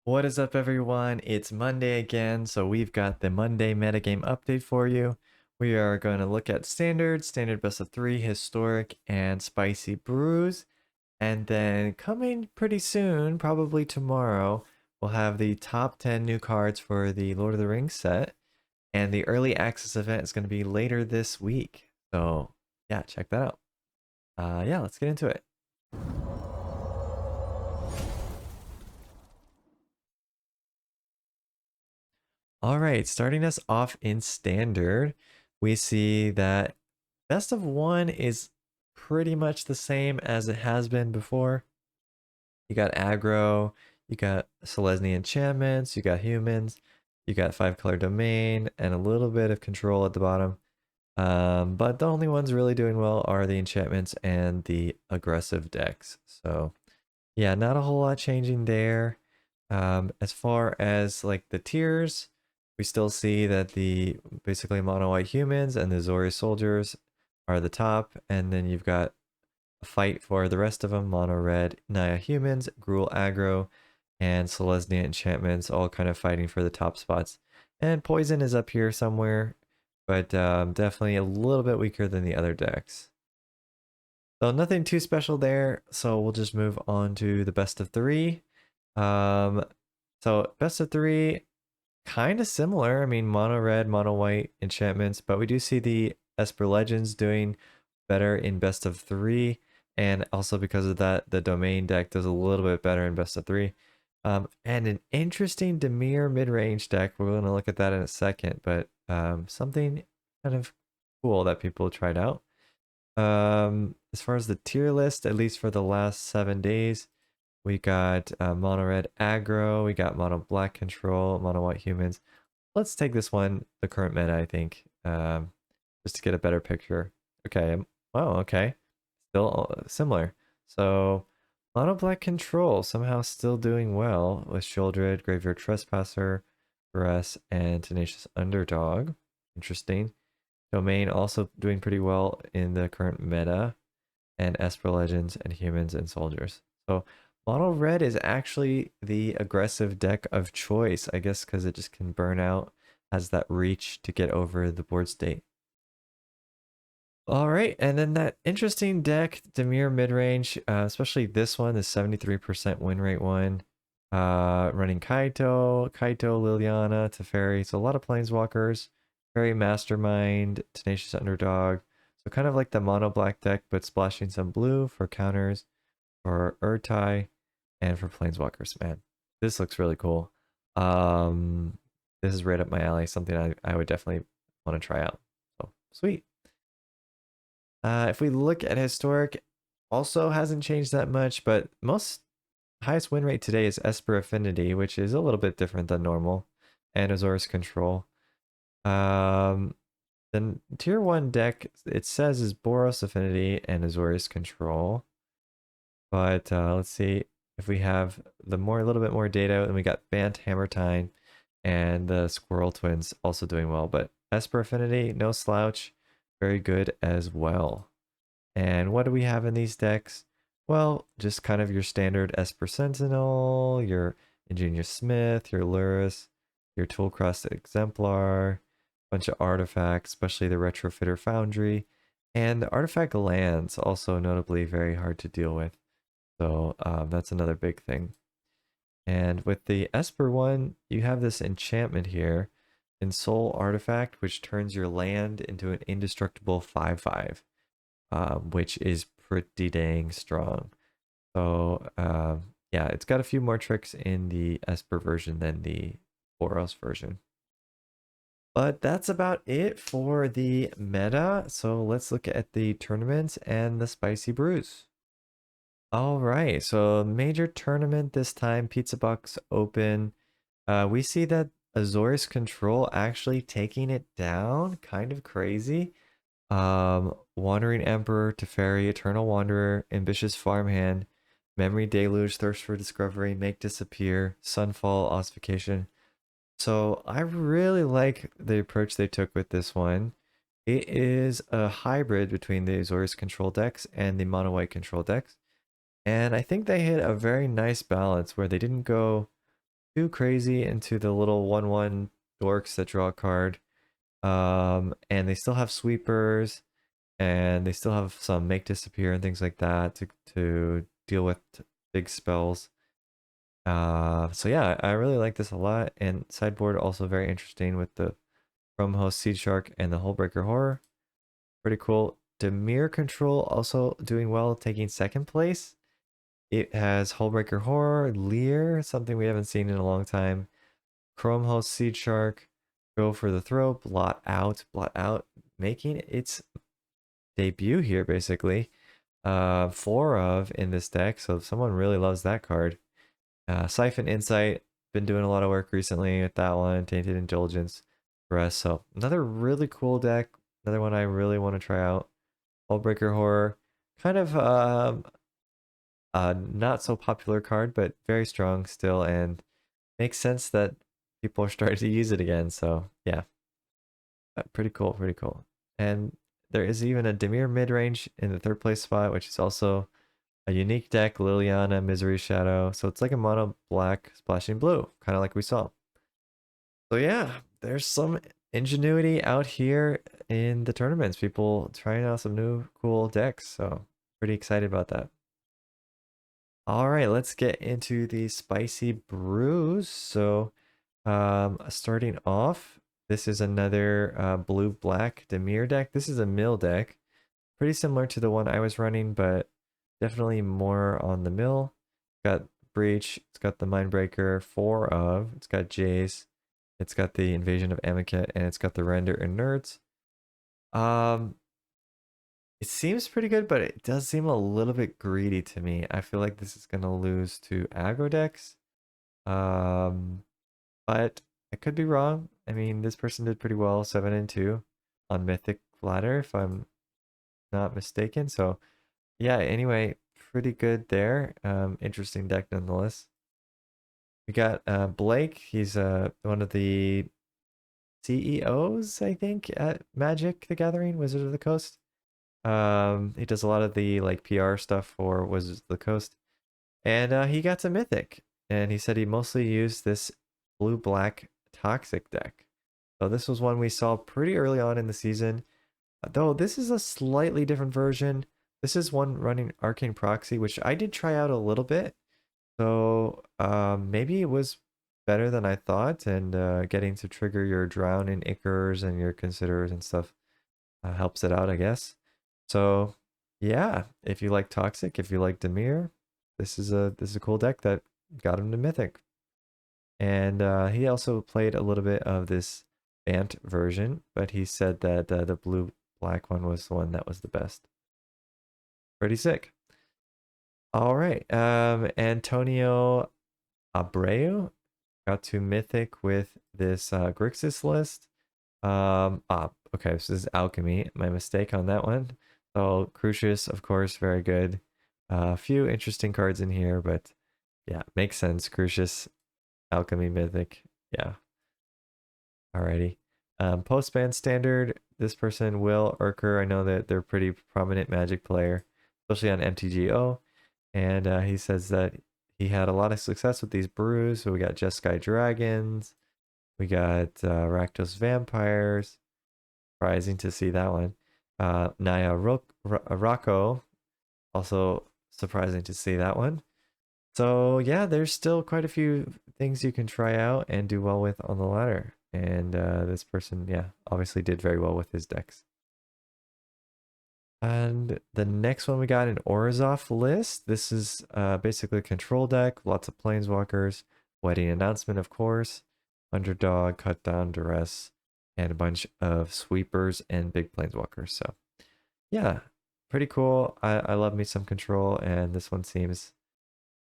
What is up, everyone? It's Monday again, so we've got the Monday metagame update for you. We are going to look at standard best of 3, historic, and spicy brews. And then coming pretty soon, probably tomorrow, we'll have the top 10 new cards for the Lord of the Rings set. And the early access event is going to be later this week. So yeah, check that out. Yeah, let's get into it. All right, starting us off in standard, we see that best of 1 is pretty much the same as it has been before. You got aggro, you got Selesnya enchantments, you got humans, you got 5-color domain, and a little bit of control at the bottom. But the only ones really doing well are the enchantments and the aggressive decks. So yeah, not a whole lot changing there. As far as like the tiers, we still see that the basically mono white humans and the Zori soldiers are the top, and then you've got a fight for the rest of them: mono red Naya humans, Gruul aggro, and Selesnya enchantments, all kind of fighting for the top spots. And poison is up here somewhere, but definitely a little bit weaker than the other decks. So nothing too special there. So we'll just move on to the best of 3. Um, so best of 3, kind of similar. I mean, mono red, mono white enchantments, but we do see the Esper Legends doing better in best of 3, and also because of that, the domain deck does a little bit better in best of 3. And an interesting Dimir mid-range deck. We're going to look at that in a second, but something kind of cool that people tried out. As far as the tier list, at least for the last 7 days, we got mono red aggro, we got mono black control, mono white humans. Let's take this one, the current meta, I think, just to get a better picture. Okay, wow, okay, still similar. So mono black control somehow still doing well with Shieldred, Graveyard Trespasser, Duress, and Tenacious Underdog. Interesting. Domain also doing pretty well in the current meta, and Esper Legends and humans and soldiers. So mono red is actually the aggressive deck of choice, I guess, because it just can burn out, has that reach to get over the board state. All right, and then that interesting deck, Dimir midrange, especially this one, the 73% win rate one, running Kaito, Liliana, Teferi, so a lot of planeswalkers, very mastermind, tenacious underdog, so kind of like the mono black deck, but splashing some blue for counters, for Urtai, and for planeswalkers. Man, this looks really cool. This is right up my alley, something I would definitely want to try out. So sweet. If we look at historic, also hasn't changed that much, but most highest win rate today is Esper Affinity, which is a little bit different than normal, and Azorius Control. Um, then tier 1 deck, it says is Boros Affinity and Azorius Control. But let's see if we have a little bit more data. And we got Bant Hammertine and the Squirrel Twins also doing well. But Esper Affinity, no slouch, very good as well. And what do we have in these decks? Well, just kind of your standard Esper Sentinel, your Ingenious Smith, your Luris, your Toolcrust Exemplar, bunch of artifacts, especially the Retrofitter Foundry, and the artifact lands, also notably very hard to deal with. So that's another big thing. And with the Esper one, you have this enchantment here, Ensoul Artifact, which turns your land into an indestructible 5/5, which is pretty dang strong. So yeah, it's got a few more tricks in the Esper version than the Boros version. But that's about it for the meta. So let's look at the tournaments and the spicy brews. All right, so major tournament this time, Pizza Box Open. We see that Azorius Control actually taking it down, kind of crazy. Wandering Emperor, Teferi, Eternal Wanderer, Ambitious Farmhand, Memory Deluge, Thirst for Discovery, Make Disappear, Sunfall, Ossification. So I really like the approach they took with this one. It is a hybrid between the Azorius Control decks and the Mono White Control decks. And I think they hit a very nice balance where they didn't go too crazy into the little 1/1 dorks that draw a card. And they still have sweepers, and they still have some make disappear and things like that to deal with big spells. So yeah, I really like this a lot. And sideboard also very interesting with the Chrome Host Seed Shark and the Hullbreaker Horror. Pretty cool. Dimir Control also doing well, taking second place. It has Hullbreaker Horror, Leer, something we haven't seen in a long time. Chrome Host Seed Shark, Go for the Throw, Blot Out, making its debut here basically. 4 of in this deck, so someone really loves that card. Siphon Insight, been doing a lot of work recently with that one. Tainted Indulgence, Rest. So another really cool deck. Another one I really want to try out. Hullbreaker Horror, kind of not so popular card, but very strong still, and makes sense that people are starting to use it again. So yeah, pretty cool, pretty cool. And there is even a Dimir mid-range in the 3rd place spot, which is also a unique deck, Liliana, Misery Shadow. So it's like a mono black splashing blue, kind of like we saw. So yeah, there's some ingenuity out here in the tournaments. People trying out some new cool decks. So pretty excited about that. All right, let's get into the spicy brews. So starting off, this is another blue-black Dimir deck. This is a mill deck. Pretty similar to the one I was running, but definitely more on the mill. Got Breach, it's got the Mindbreaker, 4 of, it's got Jace, it's got the Invasion of Amaket, and it's got the Render Inert. It seems pretty good, but it does seem a little bit greedy to me. I feel like this is gonna lose to aggro decks. But I could be wrong. I mean, this person did pretty well, 7 and 2 on Mythic Ladder, if I'm not mistaken. So yeah, anyway, pretty good there. Interesting deck nonetheless. We got Blake. He's one of the CEOs, I think, at Magic the Gathering, Wizard of the Coast. He does a lot of the like PR stuff for Wizards of the Coast. And he got to Mythic. And he said he mostly used this blue-black Toxic deck. So this was one we saw pretty early on in the season. Though this is a slightly different version. This is one running Arcane Proxy, which I did try out a little bit. So maybe it was better than I thought, and getting to trigger your Drown and Ichors and your Considerers and stuff helps it out, I guess. So yeah, if you like Toxic, if you like Dimir, this is a cool deck that got him to Mythic. And he also played a little bit of this Bant version, but he said that the blue-black one was the one that was the best. Pretty sick. All right, Antonio Abreu got to Mythic with this Grixis list. Okay, so this is Alchemy. My mistake on that one. So Crucius, of course, very good. A few interesting cards in here, but yeah, makes sense. Crucius, Alchemy, Mythic. Yeah. Alrighty. Post-ban standard. This person, Will Urker. I know that they're a pretty prominent Magic player, especially on MTGO. And he says that he had a lot of success with these brews. So we got Jeskai Dragons. We got Rakdos Vampires. Surprising to see that one. Naya Rocco. Also surprising to see that one. So yeah, there's still quite a few things you can try out and do well with on the ladder. And this person, yeah, obviously did very well with his decks. And the next one we got an Orzhov list. This is basically a control deck, lots of planeswalkers, wedding announcement, of course, underdog, cut down, duress, and a bunch of sweepers and big planeswalkers. So yeah, pretty cool. I love me some control, and this one seems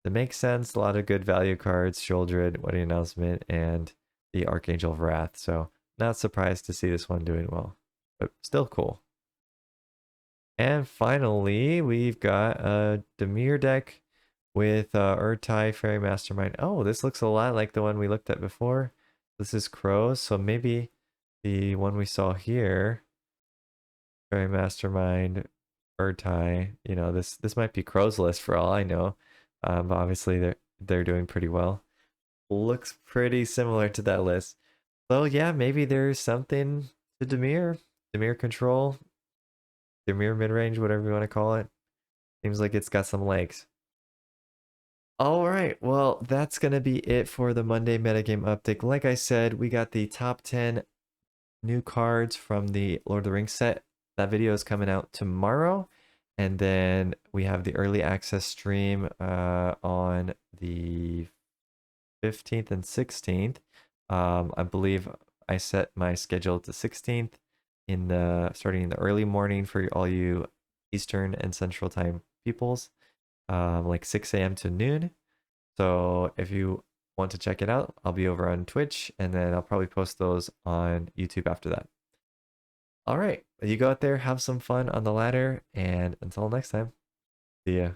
to make sense. A lot of good value cards, Sheoldred, wedding announcement, and the Archangel of Wrath. So not surprised to see this one doing well, but still cool. And finally, we've got a Dimir deck with Urtai, Fairy Mastermind. Oh, this looks a lot like the one we looked at before. This is Crows, so maybe the one we saw here, Fairy Mastermind, Urtai. You know, this might be Crow's list for all I know. But obviously they're doing pretty well. looks pretty similar to that list. So yeah, maybe there's something to Dimir. Dimir control, Dimir mid-range, whatever you want to call it. Seems like it's got some legs. All right, well, that's going to be it for the Monday metagame update. Like I said, we got the top 10 new cards from the Lord of the Rings set. That video is coming out tomorrow. And then we have the early access stream on the 15th and 16th. I believe I set my schedule to 16th in the starting in the early morning for all you Eastern and Central Time peoples, like 6 a.m. to noon. So if you want to check it out, I'll be over on Twitch, and then I'll probably post those on YouTube after that. All right, you go out there, have some fun on the ladder, and until next time, see ya.